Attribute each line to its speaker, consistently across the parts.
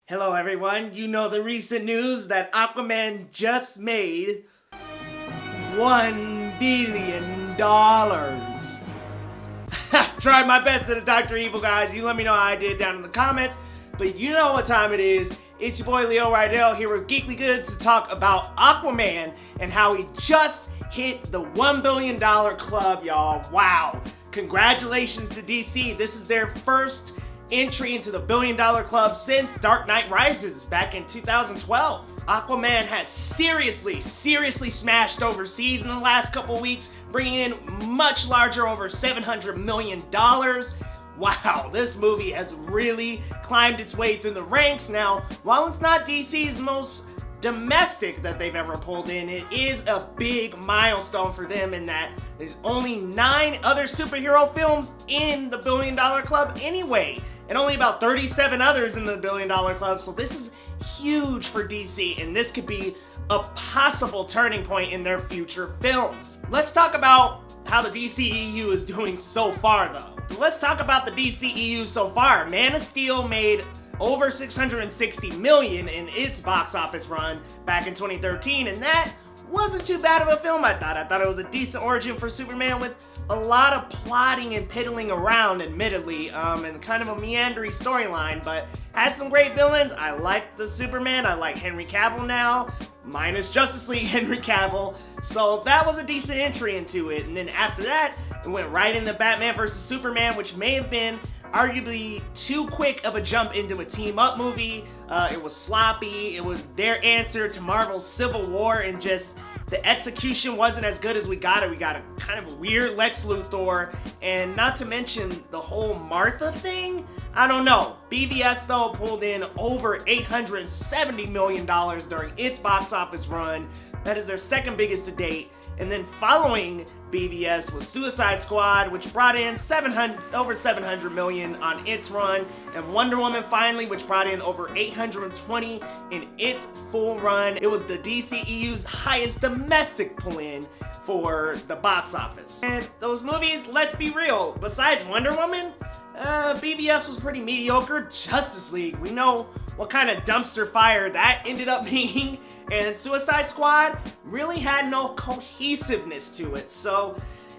Speaker 1: Hello everyone, you know the recent news that Aquaman just made $1 billion. I tried my best to the Dr. Evil guys, you let me know how I did down in the comments, but you know what time it is. It's your boy Leo Rydell here with Geekly Goods to talk about Aquaman and how he just hit the $1 billion club, y'all. Wow. Congratulations to DC. This is their first entry into the $1 billion club since Dark Knight Rises back in 2012. Aquaman has seriously smashed overseas in the last couple weeks, bringing in much larger, over $700 million. Wow, this movie has really climbed its way through the ranks. Now, while it's not DC's most domestic that they've ever pulled in, it is a big milestone for them in that there's only 9 other superhero films in the $1 billion club anyway, and only about 37 others in the $1 billion club, so this is huge for DC, and this could be a possible turning point in their future films. Let's talk about how the DCEU is doing so far, though. So let's talk about the DCEU so far. Man of Steel made over $660 million in its box office run back in 2013, and that wasn't too bad of a film, I thought. I thought it was a decent origin for Superman with a lot of plotting and piddling around, admittedly, and kind of a meandering storyline, but had some great villains. I like the Superman. I like Henry Cavill now, minus Justice League Henry Cavill, so that was a decent entry into it. And then after that, it went right into Batman vs. Superman, which may have been arguably too quick of a jump into a team-up movie. It was sloppy. It was their answer to Marvel's Civil War, and just the execution wasn't as good as we got it. We got a kind of a weird Lex Luthor, and not to mention the whole Martha thing. I don't know. BVS, though, pulled in over $870 million during its box office run. That is their second biggest to date. And then following BVS was Suicide Squad, which brought in over $700 million on its run, and Wonder Woman finally, which brought in over $820 in its full run. It was the DCEU's highest domestic pull-in for the box office. And those movies, let's be real, besides Wonder Woman, BVS was pretty mediocre. Justice League, we know what kind of dumpster fire that ended up being, and Suicide Squad really had no cohesiveness to it. So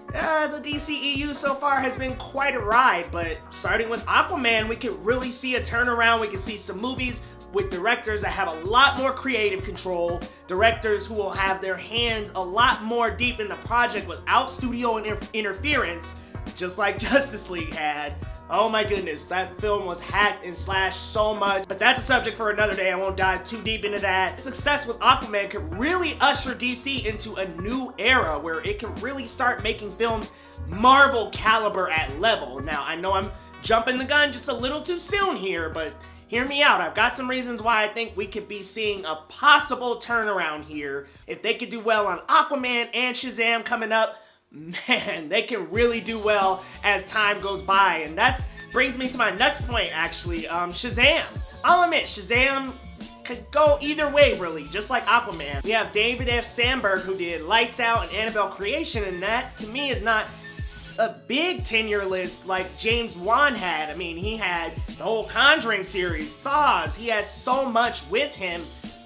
Speaker 1: the DCEU so far has been quite a ride, but starting with Aquaman, we could really see a turnaround. We could see some movies with directors that have a lot more creative control, directors who will have their hands a lot more deep in the project without studio interference, just like Justice League had. Oh my goodness, that film was hacked and slashed so much, but that's a subject for another day. I won't dive too deep into that. Success with Aquaman could really usher DC into a new era where it can really start making films Marvel caliber at level. Now, I know I'm jumping the gun just a little too soon here, but hear me out. I've got some reasons why I think we could be seeing a possible turnaround here. If they could do well on Aquaman and Shazam coming up, man, they can really do well as time goes by. And that brings me to my next point, actually. Shazam. I'll admit, Shazam could go either way, really, just like Aquaman. We have David F. Sandberg, who did Lights Out and Annabelle Creation, and that, to me, is not a big tenure list like James Wan had. I mean, he had the whole Conjuring series, Saws. He has so much with him,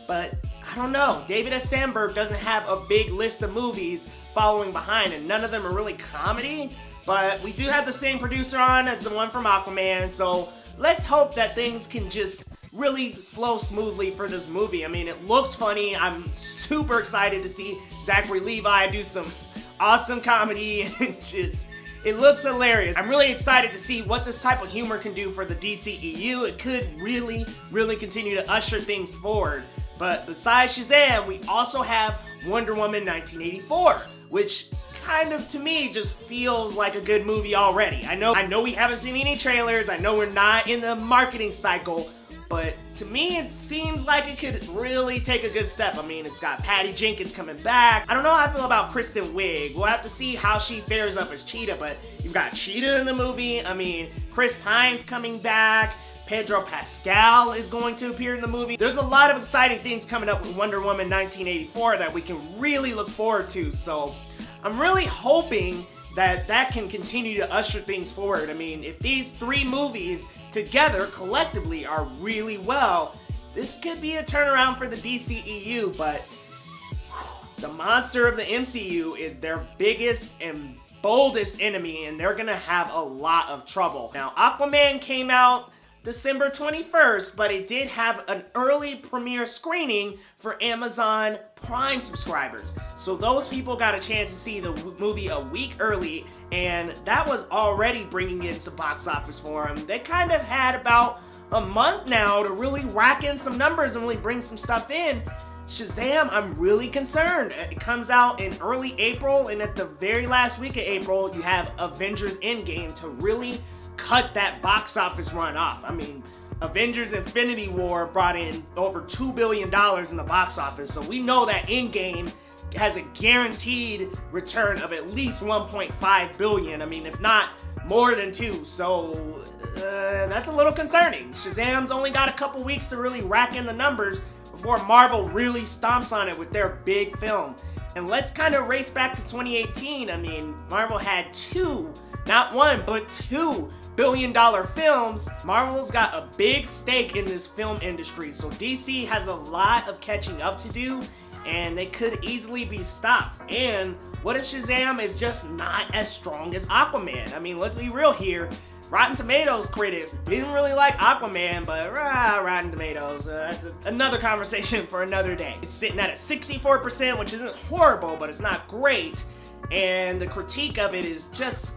Speaker 1: but I don't know. David F. Sandberg doesn't have a big list of movies following behind, and none of them are really comedy, but we do have the same producer on as the one from Aquaman, so let's hope that things can just really flow smoothly for this movie. I mean, it looks funny. I'm super excited to see Zachary Levi do some awesome comedy, and just, it looks hilarious. I'm really excited to see what this type of humor can do for the DCEU. It could really continue to usher things forward. But besides Shazam, we also have Wonder Woman 1984, which kind of, to me, just feels like a good movie already. I know we haven't seen any trailers. I know we're not in the marketing cycle, but to me, it seems like it could really take a good step. I mean, it's got Patty Jenkins coming back. I don't know how I feel about Kristen Wiig. We'll have to see how she fares up as Cheetah, but you've got Cheetah in the movie. I mean, Chris Pine's coming back. Pedro Pascal is going to appear in the movie. There's a lot of exciting things coming up with Wonder Woman 1984 that we can really look forward to. So I'm really hoping that can continue to usher things forward. I mean, if these 3 movies together collectively are really well, this could be a turnaround for the DCEU, but the monster of the MCU is their biggest and boldest enemy, and they're gonna have a lot of trouble. Now, Aquaman came out December 21st, but it did have an early premiere screening for Amazon Prime subscribers. So those people got a chance to see the movie a week early, and that was already bringing in some box office for them. They kind of had about a month now to really rack in some numbers and really bring some stuff in. Shazam, I'm really concerned. It comes out in early April, and at the very last week of April, you have Avengers Endgame to really cut that box office run off. I mean, Avengers Infinity War brought in over $2 billion in the box office, so we know that Endgame has a guaranteed return of at least $1.5 billion. I mean, if not more than two, so that's a little concerning. Shazam's only got a couple weeks to really rack in the numbers before Marvel really stomps on it with their big film. And let's kind of race back to 2018. I mean, Marvel had two, not one, but $2 billion films. Marvel's got a big stake in this film industry, so DC has a lot of catching up to do, and they could easily be stopped. And what if Shazam is just not as strong as Aquaman? I mean, let's be real here. Rotten Tomatoes critics didn't really like Aquaman, but Rotten Tomatoes, that's another conversation for another day. It's sitting at a 64%, which isn't horrible, but it's not great. And the critique of it is just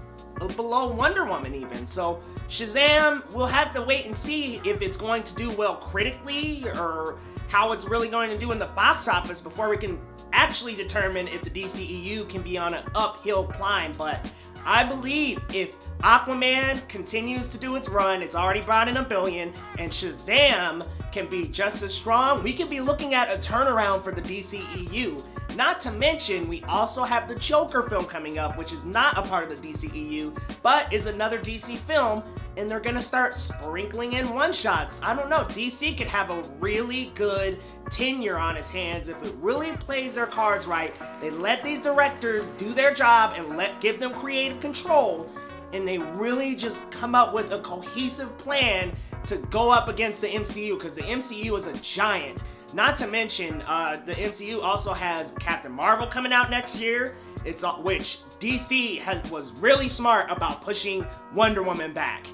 Speaker 1: below Wonder Woman even. So Shazam, we'll have to wait and see if it's going to do well critically or how it's really going to do in the box office before we can actually determine if the DCEU can be on an uphill climb. But I believe if Aquaman continues to do its run, it's already brought in $1 billion, and Shazam can be just as strong, we could be looking at a turnaround for the DCEU. Not to mention, we also have the Joker film coming up, which is not a part of the DCEU, but is another DC film, and they're gonna start sprinkling in one-shots. I don't know, DC could have a really good tenure on its hands if it really plays their cards right. They let these directors do their job and give them creative control, and they really just come up with a cohesive plan to go up against the MCU, because the MCU is a giant. Not to mention, the MCU also has Captain Marvel coming out next year, which DC was really smart about pushing Wonder Woman back.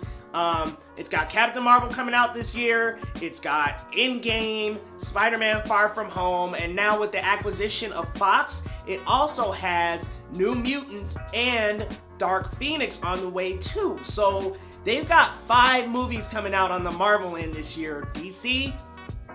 Speaker 1: It's got Captain Marvel coming out this year, it's got Endgame, Spider-Man Far From Home, and now with the acquisition of Fox, it also has New Mutants and Dark Phoenix on the way too. So they've got 5 movies coming out on the Marvel end this year. DC,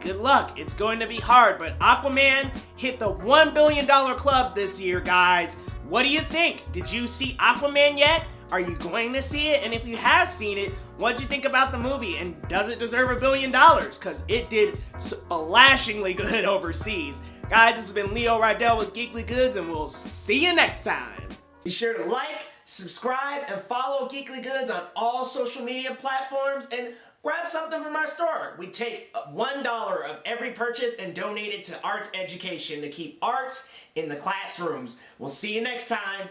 Speaker 1: good luck. It's going to be hard, but Aquaman hit the $1 billion club this year, guys. What do you think? Did you see Aquaman yet? Are you going to see it? And if you have seen it, what'd you think about the movie? And does it deserve $1 billion? Because it did splashingly good overseas. Guys, this has been Leo Rydell with Geekly Goods, and we'll see you next time. Be sure to like, subscribe, and follow Geekly Goods on all social media platforms, and grab something from our store. We take $1 of every purchase and donate it to arts education to keep arts in the classrooms. We'll see you next time.